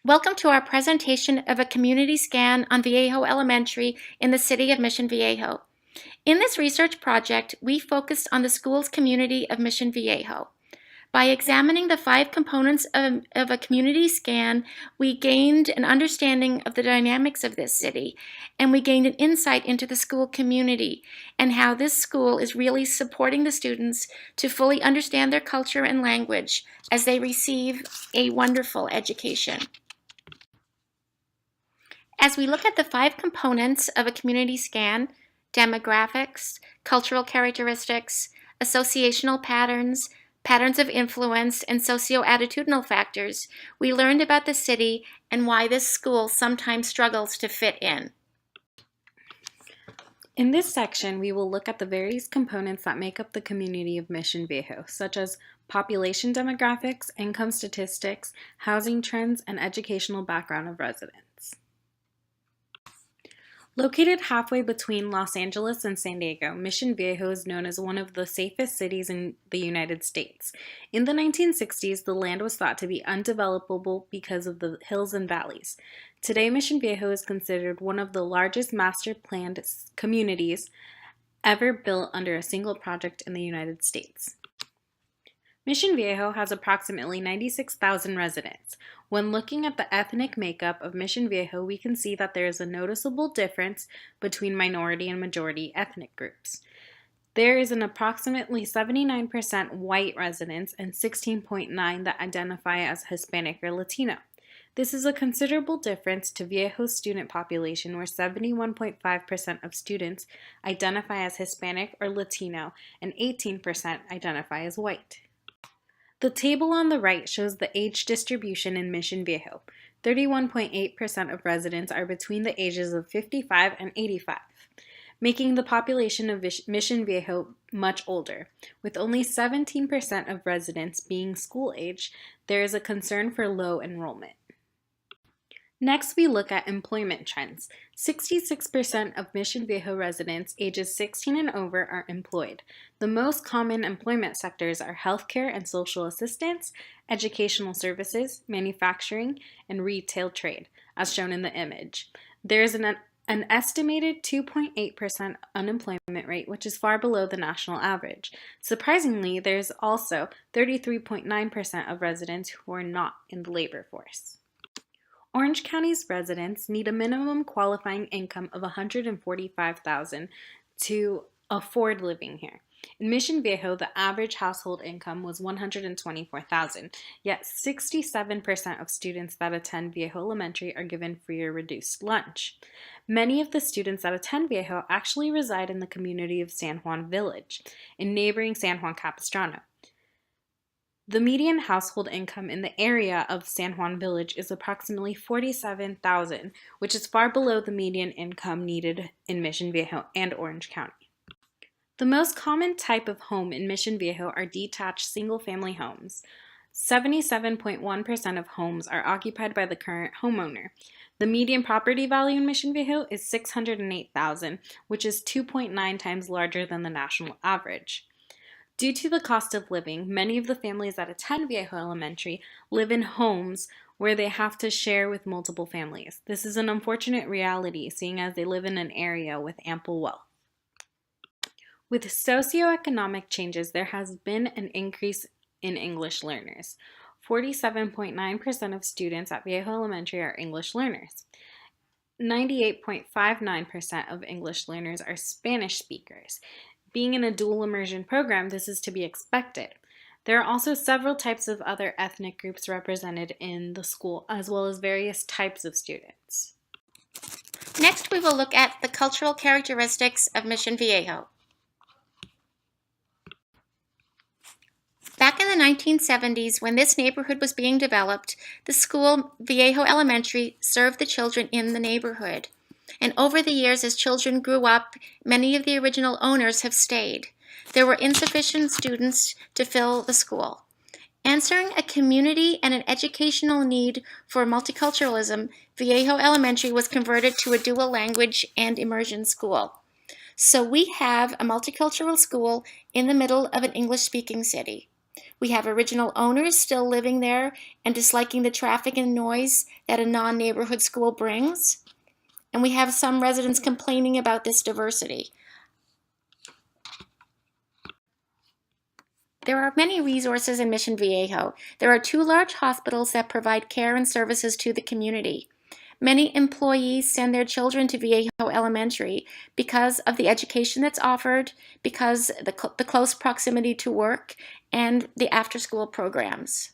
Welcome to our presentation of a community scan on Viejo Elementary in the city of Mission Viejo. In this research project, we focused on the school's community of Mission Viejo. By examining the 5 components of a community scan, we gained an understanding of the dynamics of this city, and we gained an insight into the school community and how this school is really supporting the students to fully understand their culture and language as they receive a wonderful education. As we look at the 5 components of a community scan, demographics, cultural characteristics, associational patterns, patterns of influence, and socio-attitudinal factors, we learned about the city and why this school sometimes struggles to fit in. In this section, we will look at the various components that make up the community of Mission Viejo, such as population demographics, income statistics, housing trends, and educational background of residents. Located halfway between Los Angeles and San Diego, Mission Viejo is known as one of the safest cities in the United States. In the 1960s, the land was thought to be undevelopable because of the hills and valleys. Today, Mission Viejo is considered one of the largest master-planned communities ever built under a single project in the United States. Mission Viejo has approximately 96,000 residents. When looking at the ethnic makeup of Mission Viejo, we can see that there is a noticeable difference between minority and majority ethnic groups. There is an approximately 79% white residents and 16.9% that identify as Hispanic or Latino. This is a considerable difference to Viejo's student population, where 71.5% of students identify as Hispanic or Latino and 18% identify as white. The table on the right shows the age distribution in Mission Viejo. 31.8% of residents are between the ages of 55 and 85, making the population of Mission Viejo much older. With only 17% of residents being school age, there is a concern for low enrollment. Next, we look at employment trends. 66% of Mission Viejo residents ages 16 and over are employed. The most common employment sectors are healthcare and social assistance, educational services, manufacturing, and retail trade, as shown in the image. There is an estimated 2.8% unemployment rate, which is far below the national average. Surprisingly, there's also 33.9% of residents who are not in the labor force. Orange County's residents need a minimum qualifying income of $145,000 to afford living here. In Mission Viejo, the average household income was $124,000, yet 67% of students that attend Viejo Elementary are given free or reduced lunch. Many of the students that attend Viejo actually reside in the community of San Juan Village, in neighboring San Juan Capistrano. The median household income in the area of San Juan Village is approximately $47,000, which is far below the median income needed in Mission Viejo and Orange County. The most common type of home in Mission Viejo are detached single-family homes. 77.1% of homes are occupied by the current homeowner. The median property value in Mission Viejo is $608,000, which is 2.9 times larger than the national average. Due to the cost of living, many of the families that attend Viejo Elementary live in homes where they have to share with multiple families. This is an unfortunate reality, seeing as they live in an area with ample wealth. With socioeconomic changes, there has been an increase in English learners. 47.9% of students at Viejo Elementary are English learners. 98.59% of English learners are Spanish speakers. Being in a dual immersion program, this is to be expected. There are also several types of other ethnic groups represented in the school, as well as various types of students. Next, we will look at the cultural characteristics of Mission Viejo. Back in the 1970s, when this neighborhood was being developed, the school, Viejo Elementary, served the children in the neighborhood. And over the years, as children grew up, many of the original owners have stayed. There were insufficient students to fill the school. Answering a community and an educational need for multiculturalism, Viejo Elementary was converted to a dual language and immersion school. So we have a multicultural school in the middle of an English-speaking city. We have original owners still living there and disliking the traffic and noise that a non-neighborhood school brings. And we have some residents complaining about this diversity. There are many resources in Mission Viejo. There are 2 large hospitals that provide care and services to the community. Many employees send their children to Viejo Elementary because of the education that's offered, because the close proximity to work, and the after-school programs.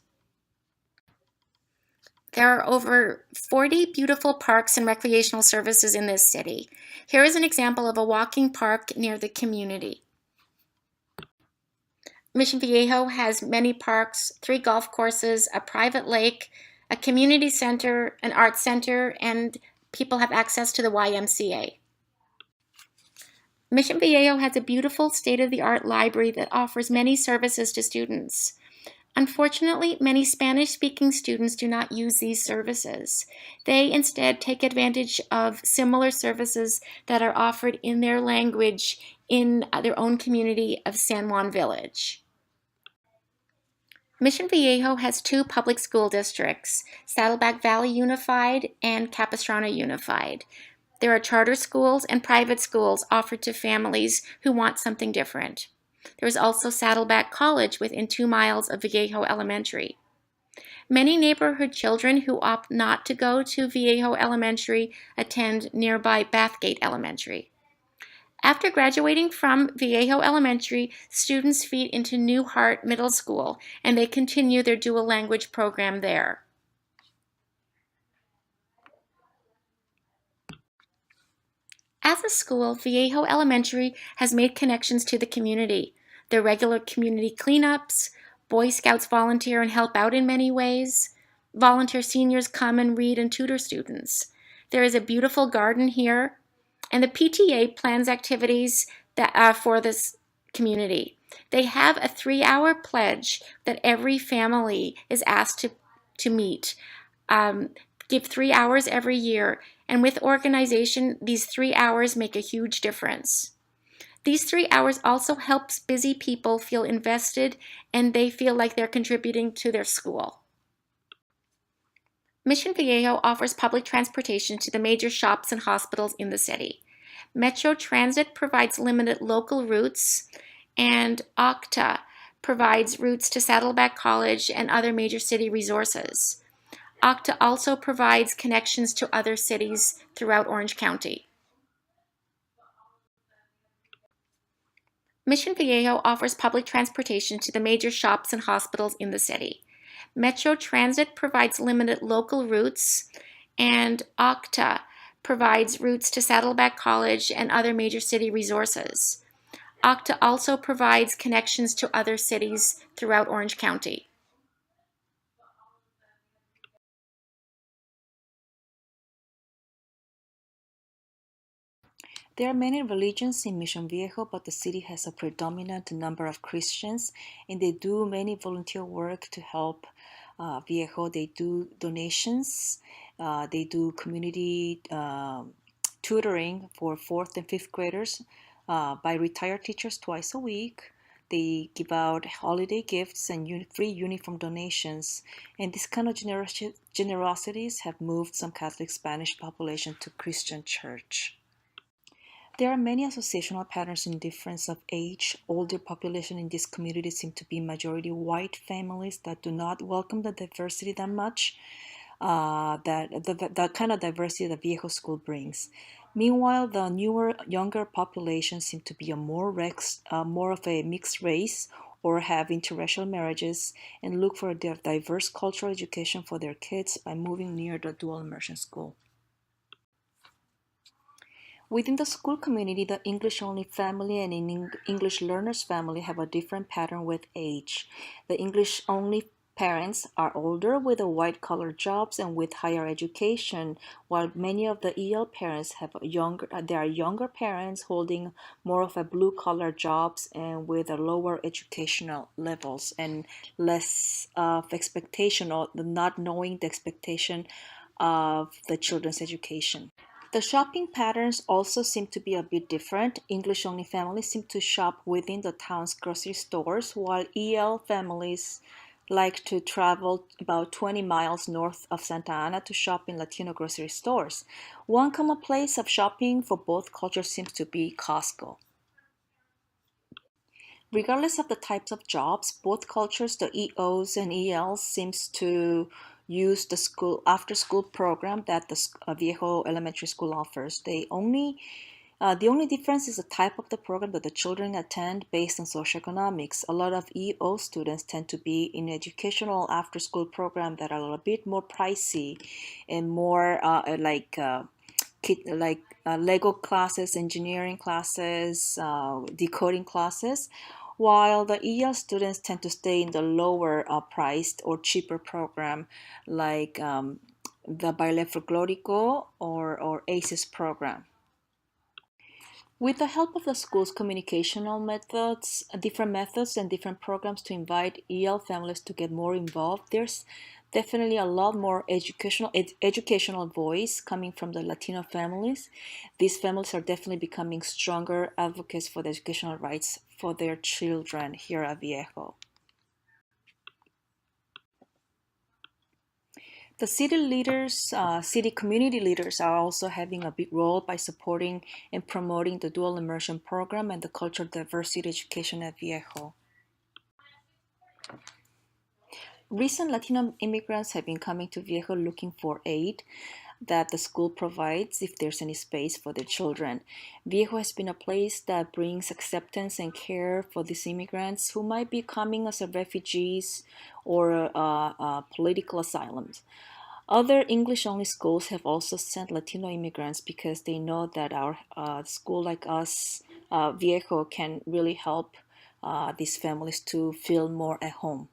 There are over 40 beautiful parks and recreational services in this city. Here is an example of a walking park near the community. Mission Viejo has many parks, 3 golf courses, a private lake, a community center, an art center, and people have access to the YMCA. Mission Viejo has a beautiful state-of-the-art library that offers many services to students. Unfortunately, many Spanish-speaking students do not use these services. They instead take advantage of similar services that are offered in their language in their own community of San Juan Village. Mission Viejo has 2 public school districts, Saddleback Valley Unified and Capistrano Unified. There are charter schools and private schools offered to families who want something different. There is also Saddleback College within 2 miles of Viejo Elementary. Many neighborhood children who opt not to go to Viejo Elementary attend nearby Bathgate Elementary. After graduating from Viejo Elementary, students feed into New Hart Middle School, and they continue their dual language program there. As a school, Viejo Elementary has made connections to the community. There are regular community cleanups, Boy Scouts volunteer and help out in many ways. Volunteer seniors come and read and tutor students. There is a beautiful garden here, and the PTA plans activities that for this community. They have a 3-hour pledge that every family is asked to meet. Give 3 hours every year, and with organization, these 3 hours make a huge difference. These 3 hours also helps busy people feel invested and they feel like they're contributing to their school. Mission Viejo offers public transportation to the major shops and hospitals in the city. Metro Transit provides limited local routes, and OCTA provides routes to Saddleback College and other major city resources. OCTA also provides connections to other cities throughout Orange County. Mission Viejo offers public transportation to the major shops and hospitals in the city. Metro Transit provides limited local routes, and OCTA provides routes to Saddleback College and other major city resources. OCTA also provides connections to other cities throughout Orange County. There are many religions in Mission Viejo, but the city has a predominant number of Christians, and they do many volunteer work to help Viejo. They do donations, they do community tutoring for 4th and 5th graders by retired teachers twice a week. They give out holiday gifts and free uniform donations, and these kind of generosities have moved some Catholic Spanish population to Christian church. There are many associational patterns in difference of age. Older population in this community seem to be majority white families that do not welcome the diversity that much, that the kind of diversity that Viejo School brings. Meanwhile, the newer, younger population seem to be more of a mixed race or have interracial marriages and look for a diverse cultural education for their kids by moving near the dual immersion school. Within the school community, the English-only family and English learners family have a different pattern with age. The English-only parents are older with white-collar jobs and with higher education, while many of the EL parents they are younger parents holding more of a blue-collar jobs and with a lower educational levels and less of expectation or not knowing the expectation of the children's education. The shopping patterns also seem to be a bit different. English-only families seem to shop within the town's grocery stores, while EL families like to travel about 20 miles north of Santa Ana to shop in Latino grocery stores. One common place of shopping for both cultures seems to be Costco. Regardless of the types of jobs, both cultures, the EOs and ELs, seems to use the school after school program that the Viejo Elementary School offers. The only difference is the type of the program that the children attend based on socioeconomics. A lot of EO students tend to be in educational after school program that are a bit more pricey and more Lego classes, engineering classes, decoding classes, while the EL students tend to stay in the lower priced or cheaper program like the Baile Folklorico or ACES program. With the help of the school's communicational methods, different methods and different programs to invite EL families to get more involved, there's definitely a lot more educational voice coming from the Latino families. These families are definitely becoming stronger advocates for the educational rights for their children here at Viejo. The city community leaders are also having a big role by supporting and promoting the dual immersion program and the cultural diversity education at Viejo. Recent Latino immigrants have been coming to Viejo looking for aid that the school provides if there's any space for their children. Viejo has been a place that brings acceptance and care for these immigrants who might be coming as refugees or political asylums. Other English-only schools have also sent Latino immigrants because they know that our school like us, Viejo, can really help these families to feel more at home.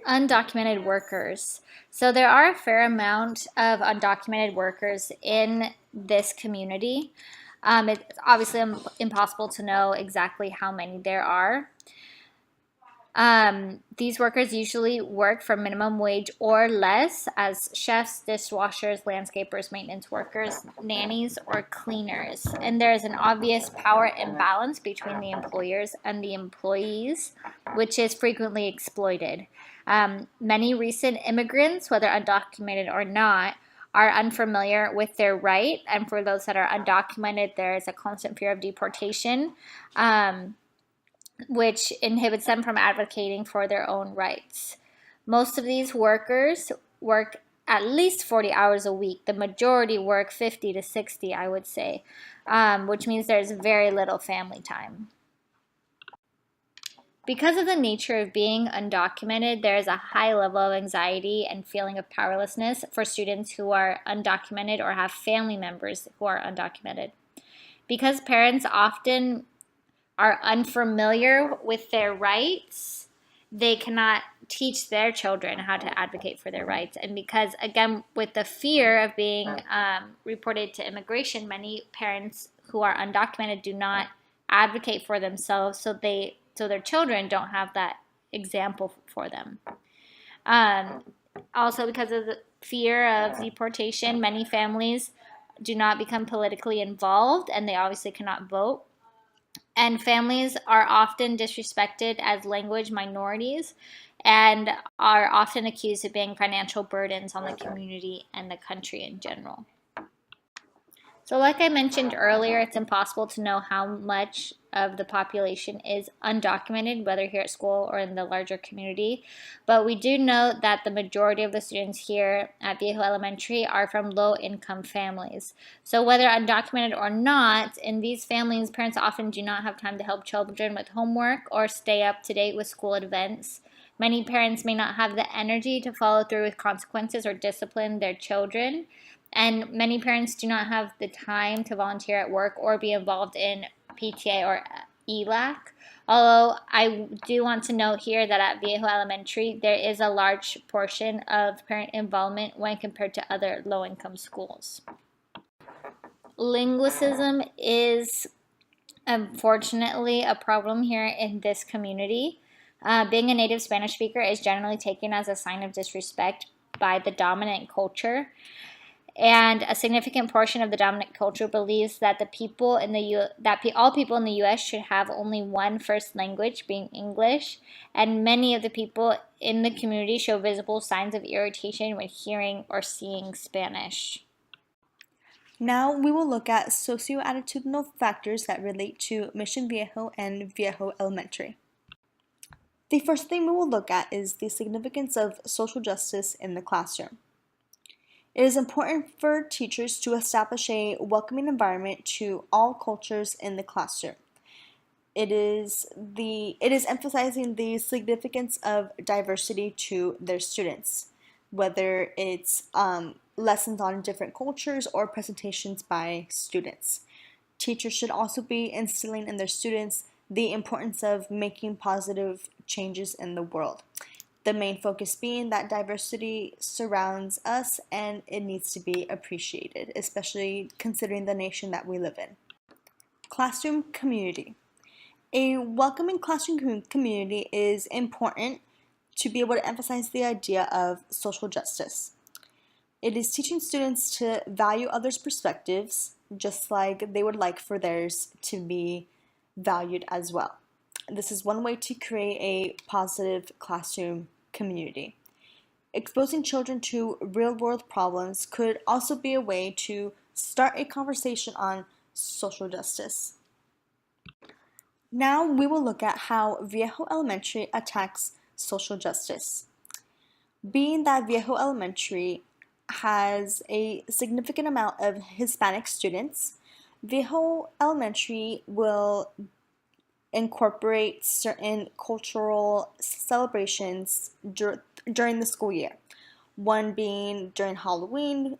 Undocumented workers. So there are a fair amount of undocumented workers in this community. It's obviously impossible to know exactly how many there are. These workers usually work for minimum wage or less as chefs, dishwashers, landscapers, maintenance workers, nannies, or cleaners. And there is an obvious power imbalance between the employers and the employees, which is frequently exploited. Many recent immigrants, whether undocumented or not, are unfamiliar with their right. And for those that are undocumented, there is a constant fear of deportation. Which inhibits them from advocating for their own rights. Most of these workers work at least 40 hours a week. The majority work 50 to 60, I would say, which means there's very little family time. Because of the nature of being undocumented, there is a high level of anxiety and feeling of powerlessness for students who are undocumented or have family members who are undocumented. Because parents often are unfamiliar with their rights, they cannot teach their children how to advocate for their rights. And because, again, with the fear of being reported to immigration, many parents who are undocumented do not advocate for themselves, so their children don't have that example for them. Also, because of the fear of deportation, many families do not become politically involved, and they obviously cannot vote. And families are often disrespected as language minorities and are often accused of being financial burdens on the community and the country in general. So like I mentioned earlier, it's impossible to know how much of the population is undocumented, whether here at school or in the larger community. But we do know that the majority of the students here at Viejo Elementary are from low-income families. So whether undocumented or not, in these families, parents often do not have time to help children with homework or stay up to date with school events. Many parents may not have the energy to follow through with consequences or discipline their children. And many parents do not have the time to volunteer at work or be involved in PTA or ELAC. Although I do want to note here that at Viejo Elementary, there is a large portion of parent involvement when compared to other low-income schools. Linguicism is unfortunately a problem here in this community. Being a native Spanish speaker is generally taken as a sign of disrespect by the dominant culture. And a significant portion of the dominant culture believes that all people in the U.S. should have only one first language, being English. And many of the people in the community show visible signs of irritation when hearing or seeing Spanish. Now we will look at socio-attitudinal factors that relate to Mission Viejo and Viejo Elementary. The first thing we will look at is the significance of social justice in the classroom. It is important for teachers to establish a welcoming environment to all cultures in the classroom. It is emphasizing the significance of diversity to their students, whether it's lessons on different cultures or presentations by students. Teachers should also be instilling in their students the importance of making positive changes in the world. The main focus being that diversity surrounds us and it needs to be appreciated, especially considering the nation that we live in. Classroom community. A welcoming classroom community is important to be able to emphasize the idea of social justice. It is teaching students to value others' perspectives, just like they would like for theirs to be valued as well. This is one way to create a positive classroom community. Exposing children to real-world problems could also be a way to start a conversation on social justice. Now we will look at how Viejo Elementary attacks social justice. Being that Viejo Elementary has a significant amount of Hispanic students, Viejo Elementary will incorporate certain cultural celebrations during the school year. One being during Halloween,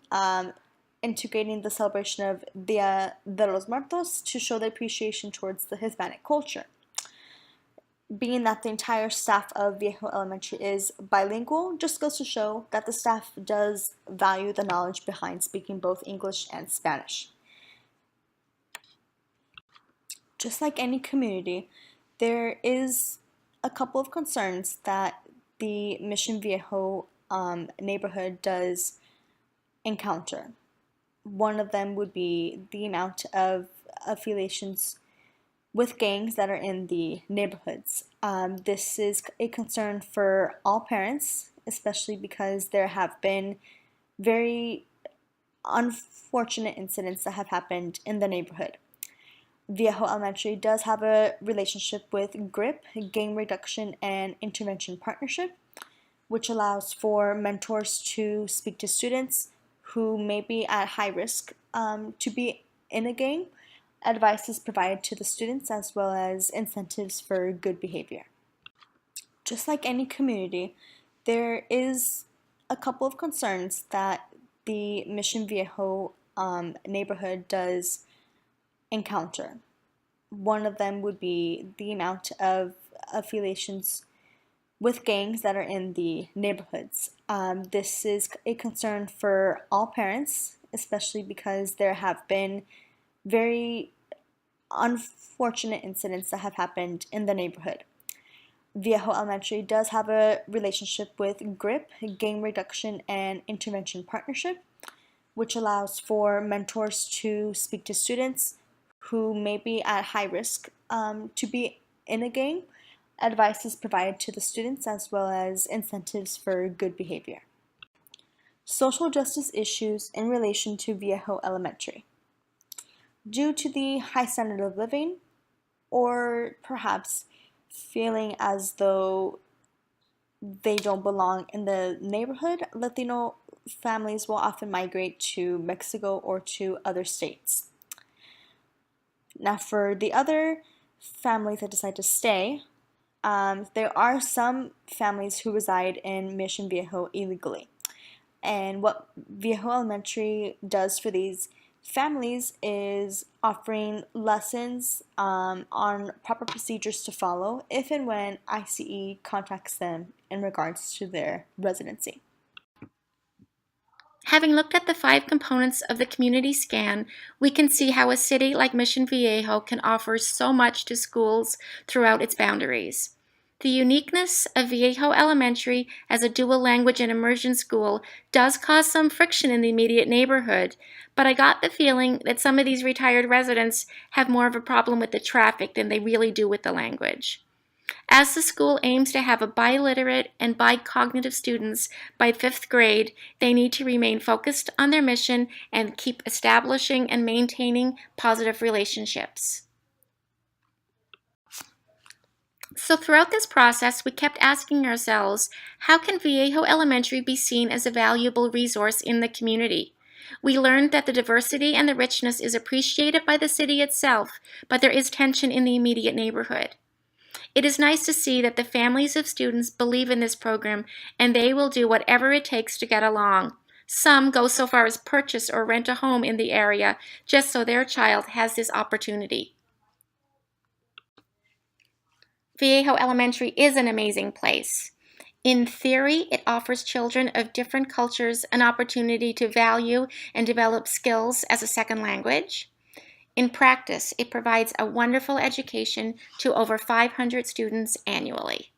integrating the celebration of Dia de los Muertos to show the appreciation towards the Hispanic culture. Being that the entire staff of Viejo Elementary is bilingual, just goes to show that the staff does value the knowledge behind speaking both English and Spanish. Just like any community, there is a couple of concerns that the Mission Viejo neighborhood does encounter. One of them would be the amount of affiliations with gangs that are in the neighborhoods. This is a concern for all parents, especially because there have been very unfortunate incidents that have happened in the neighborhood. Viejo Elementary does have a relationship with GRIP, Gang Reduction and Intervention Partnership, which allows for mentors to speak to students who may be at high risk to be in a gang. Advice is provided to the students as well as incentives for good behavior. Just like any community, there is a couple of concerns that the Mission Viejo neighborhood does encounter. One of them would be the amount of affiliations with gangs that are in the neighborhoods. This is a concern for all parents, especially because there have been very unfortunate incidents that have happened in the neighborhood. Viejo Elementary does have a relationship with GRIP, Gang Reduction and Intervention Partnership, which allows for mentors to speak to students who may be at high risk to be in a gang. Advice is provided to the students as well as incentives for good behavior. Social justice issues in relation to Viejo Elementary. Due to the high standard of living, or perhaps feeling as though they don't belong in the neighborhood, Latino families will often migrate to Mexico or to other states. Now, for the other families that decide to stay, there are some families who reside in Mission Viejo illegally. And what Viejo Elementary does for these families is offering lessons on proper procedures to follow if and when ICE contacts them in regards to their residency. Having looked at the 5 components of the community scan, we can see how a city like Mission Viejo can offer so much to schools throughout its boundaries. The uniqueness of Viejo Elementary as a dual language and immersion school does cause some friction in the immediate neighborhood, but I got the feeling that some of these retired residents have more of a problem with the traffic than they really do with the language. As the school aims to have a biliterate and bicognitive students by 5th grade, they need to remain focused on their mission and keep establishing and maintaining positive relationships. So throughout this process, we kept asking ourselves, how can Viejo Elementary be seen as a valuable resource in the community? We learned that the diversity and the richness is appreciated by the city itself, but there is tension in the immediate neighborhood. It is nice to see that the families of students believe in this program and they will do whatever it takes to get along. Some go so far as purchase or rent a home in the area just so their child has this opportunity. Viejo Elementary is an amazing place. In theory, it offers children of different cultures an opportunity to value and develop skills as a second language. In practice, it provides a wonderful education to over 500 students annually.